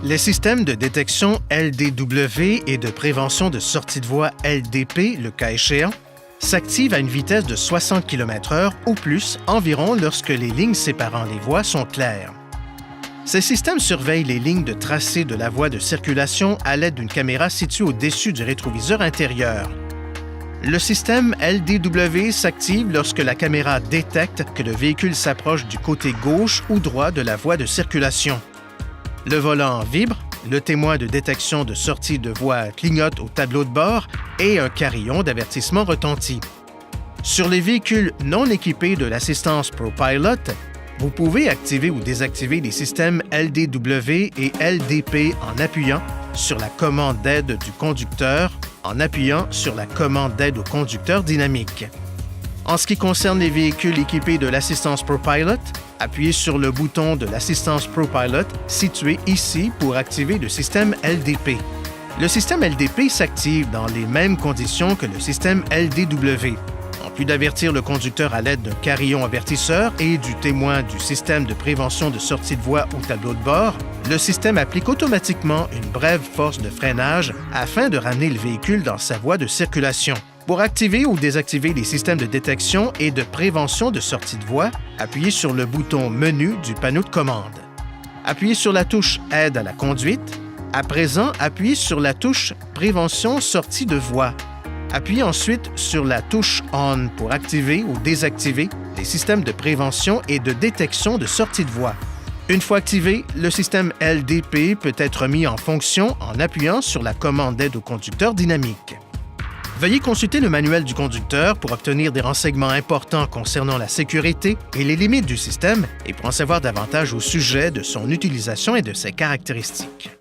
Les systèmes de détection LDW et de prévention de sortie de voie LDP, le cas échéant, s'activent à une vitesse de 60 km/h ou plus environ lorsque les lignes séparant les voies sont claires. Ces systèmes surveillent les lignes de tracé de la voie de circulation à l'aide d'une caméra située au-dessus du rétroviseur intérieur. Le système LDW s'active lorsque la caméra détecte que le véhicule s'approche du côté gauche ou droit de la voie de circulation. Le volant vibre, le témoin de détection de sortie de voie clignote au tableau de bord et un carillon d'avertissement retentit. Sur les véhicules non équipés de l'assistance ProPilot, vous pouvez activer ou désactiver les systèmes LDW et LDP en appuyant sur la commande d'aide du conducteur, en appuyant sur la commande d'aide au conducteur dynamique. En ce qui concerne les véhicules équipés de l'assistance ProPilot, appuyez sur le bouton de l'assistance ProPilot situé ici pour activer le système LDP. Le système LDP s'active dans les mêmes conditions que le système LDW. En plus d'avertir le conducteur à l'aide d'un carillon avertisseur et du témoin du système de prévention de sortie de voie au tableau de bord, le système applique automatiquement une brève force de freinage afin de ramener le véhicule dans sa voie de circulation. Pour activer ou désactiver les systèmes de détection et de prévention de sortie de voie, appuyez sur le bouton Menu du panneau de commande. Appuyez sur la touche Aide à la conduite. À présent, appuyez sur la touche Prévention sortie de voie. Appuyez ensuite sur la touche On pour activer ou désactiver les systèmes de prévention et de détection de sortie de voie. Une fois activé, le système LDP peut être mis en fonction en appuyant sur la commande d'aide au conducteur dynamique. Veuillez consulter le manuel du conducteur pour obtenir des renseignements importants concernant la sécurité et les limites du système et pour en savoir davantage au sujet de son utilisation et de ses caractéristiques.